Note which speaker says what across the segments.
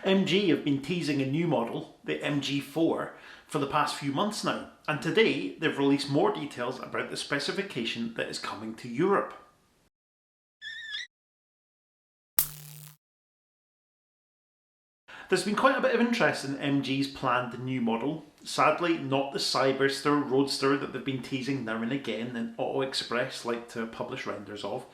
Speaker 1: MG have been teasing a new model, the MG4, for the past few months now, and today they've released more details about the specification that is coming to Europe. There's been quite a bit of interest in MG's planned new model. Sadly, not the Cyberster Roadster that they've been teasing now and again and Auto Express like to publish renders of,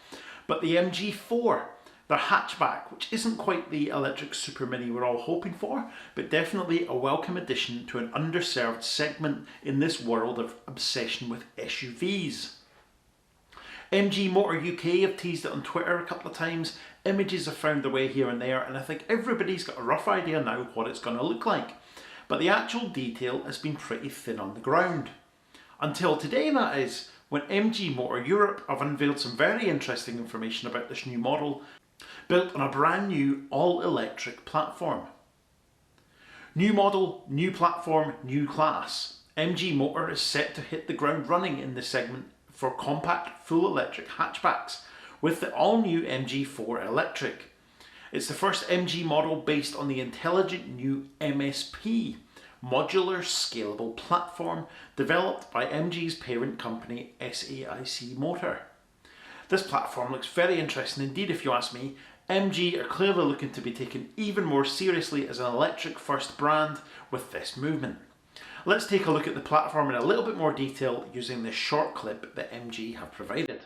Speaker 1: but the MG4, their hatchback, which isn't quite the electric super mini we're all hoping for, but definitely a welcome addition to an underserved segment in this world of obsession with SUVs. MG Motor UK have teased it on Twitter a couple of times, images have found their way here and there, and I think everybody's got a rough idea now what it's going to look like. But the actual detail has been pretty thin on the ground. Until today, that is, when MG Motor Europe have unveiled some very interesting information about this new model, built on a brand new all-electric platform. New model, new platform, new class. MG Motor is set to hit the ground running in this segment for compact full electric hatchbacks with the all-new MG4 Electric. It's the first MG model based on the intelligent new MSP, Modular Scalable platform developed by MG's parent company SAIC Motor. This platform looks very interesting indeed if you ask me. MG are clearly looking to be taken even more seriously as an electric first brand with this movement. Let's take a look at the platform in a little bit more detail using this short clip that MG have provided.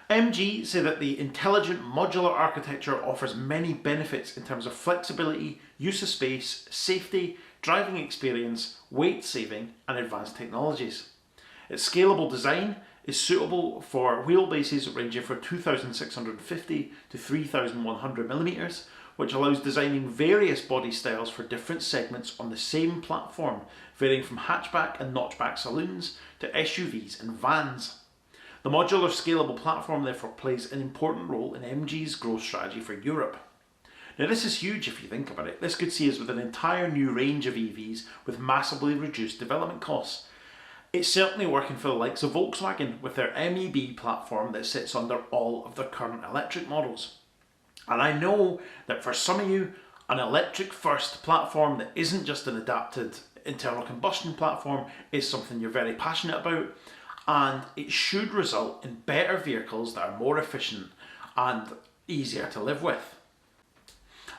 Speaker 1: MG say that the intelligent modular architecture offers many benefits in terms of flexibility, use of space, safety, driving experience, weight saving and advanced technologies. Its scalable design is suitable for wheelbases ranging from 2,650 to 3,100mm, which allows designing various body styles for different segments on the same platform, varying from hatchback and notchback saloons to SUVs and vans. The modular scalable platform therefore plays an important role in MG's growth strategy for Europe. Now this is huge if you think about it. This could see us with an entire new range of EVs with massively reduced development costs. It's certainly working for the likes of Volkswagen with their MEB platform that sits under all of their current electric models. And I know that for some of you, an electric first platform that isn't just an adapted internal combustion platform is something you're very passionate about. And it should result in better vehicles that are more efficient and easier to live with.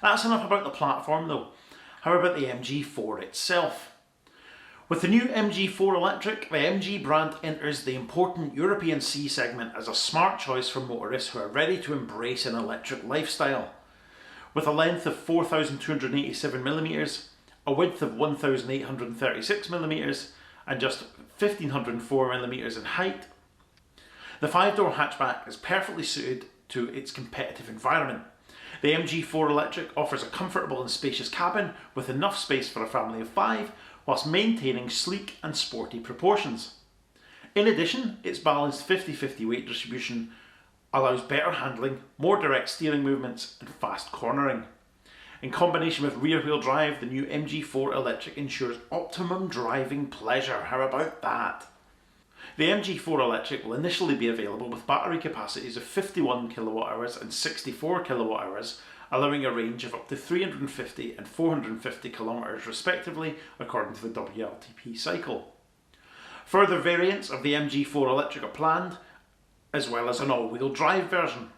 Speaker 1: That's enough about the platform though. How about the MG4 itself? With the new MG4 Electric, the MG brand enters the important European C segment as a smart choice for motorists who are ready to embrace an electric lifestyle. With a length of 4,287mm, a width of 1,836mm, and just 1,504mm in height, the 5-door hatchback is perfectly suited to its competitive environment. The MG4 Electric offers a comfortable and spacious cabin with enough space for a family of 5, whilst maintaining sleek and sporty proportions. In addition, its balanced 50-50 weight distribution allows better handling, more direct steering movements and fast cornering. In combination with rear-wheel drive, the new MG4 Electric ensures optimum driving pleasure. How about that? The MG4 Electric will initially be available with battery capacities of 51 kWh and 64 kWh, allowing a range of up to 350 and 450 km respectively, according to the WLTP cycle. Further variants of the MG4 Electric are planned, as well as an all-wheel drive version.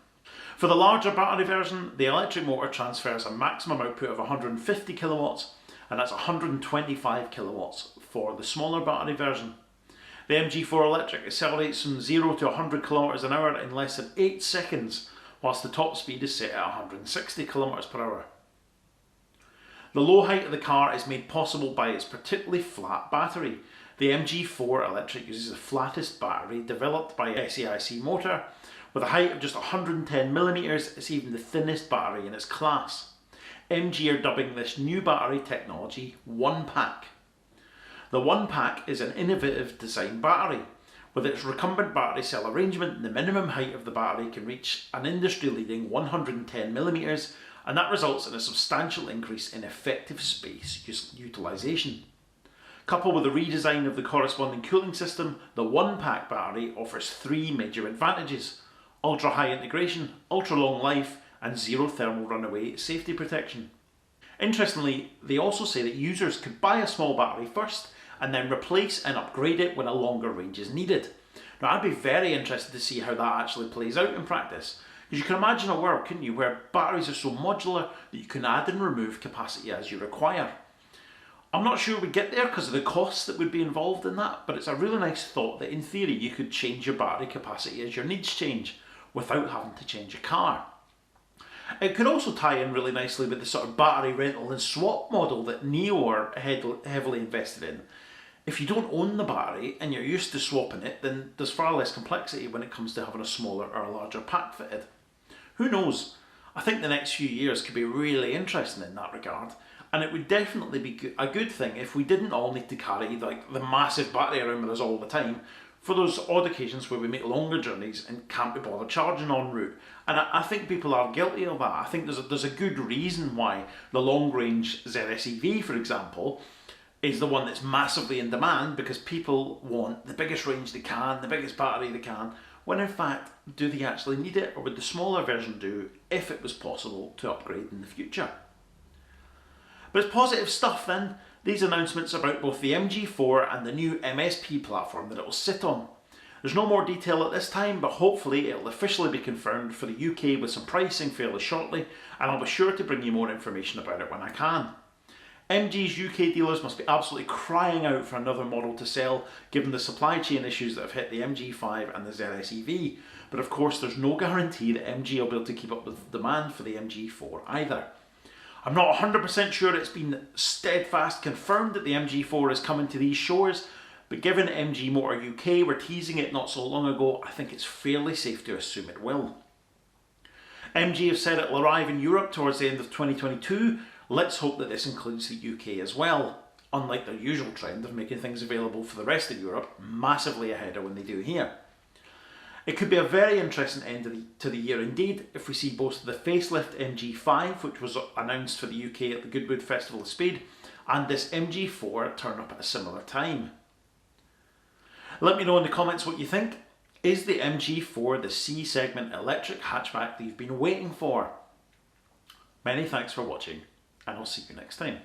Speaker 1: For the larger battery version, the electric motor transfers a maximum output of 150 kilowatts, and that's 125 kilowatts for the smaller battery version. The MG4 Electric accelerates from 0 to 100 kilometers an hour in less than 8 seconds, whilst the top speed is set at 160 kilometers per hour. The low height of the car is made possible by its particularly flat battery. The MG4 Electric uses the flattest battery developed by SAIC motor. With a height of just 110mm, it's even the thinnest battery in its class. MG are dubbing this new battery technology One Pack. The One Pack is an innovative design battery. With its recumbent battery cell arrangement, the minimum height of the battery can reach an industry-leading 110mm, and that results in a substantial increase in effective space utilisation. Coupled with the redesign of the corresponding cooling system, the One Pack battery offers 3 major advantages: ultra-high integration, ultra-long life, and zero thermal runaway safety protection. Interestingly, they also say that users could buy a small battery first and then replace and upgrade it when a longer range is needed. Now, I'd be very interested to see how that actually plays out in practice, because you can imagine a world, couldn't you, where batteries are so modular that you can add and remove capacity as you require. I'm not sure we'd get there because of the costs that would be involved in that, but it's a really nice thought that in theory you could change your battery capacity as your needs change without having to change your car. It could also tie in really nicely with the sort of battery rental and swap model that NIO are heavily invested in. If you don't own the battery and you're used to swapping it, then there's far less complexity when it comes to having a smaller or a larger pack fitted. Who knows? I think the next few years could be really interesting in that regard, and it would definitely be a good thing if we didn't all need to carry like the massive battery around with us all the time for those odd occasions where we make longer journeys and can't be bothered charging en route. And I think people are guilty of that. I think there's a good reason why the long range ZSEV, for example, is the one that's massively in demand, because people want the biggest range they can, the biggest battery they can, when in fact, do they actually need it, or would the smaller version do if it was possible to upgrade in the future? But it's positive stuff then, these announcements about both the MG4 and the new MSP platform that it will sit on. There's no more detail at this time, but hopefully it'll officially be confirmed for the UK with some pricing fairly shortly, and I'll be sure to bring you more information about it when I can. MG's UK dealers must be absolutely crying out for another model to sell, given the supply chain issues that have hit the MG5 and the ZSEV, but of course there's no guarantee that MG will be able to keep up with the demand for the MG4 either. I'm not 100% sure it's been steadfast confirmed that the MG4 is coming to these shores, but given MG Motor UK were teasing it not so long ago, I think it's fairly safe to assume it will. MG have said it will arrive in Europe towards the end of 2022. Let's hope that this includes the UK as well, unlike their usual trend of making things available for the rest of Europe massively ahead of when they do here. It could be a very interesting end to the year indeed if we see both the facelift MG5, which was announced for the UK at the Goodwood Festival of Speed, and this MG4 turn up at a similar time. Let me know in the comments what you think. Is the MG4 the C-segment electric hatchback that you've been waiting for? Many thanks for watching, and I'll see you next time.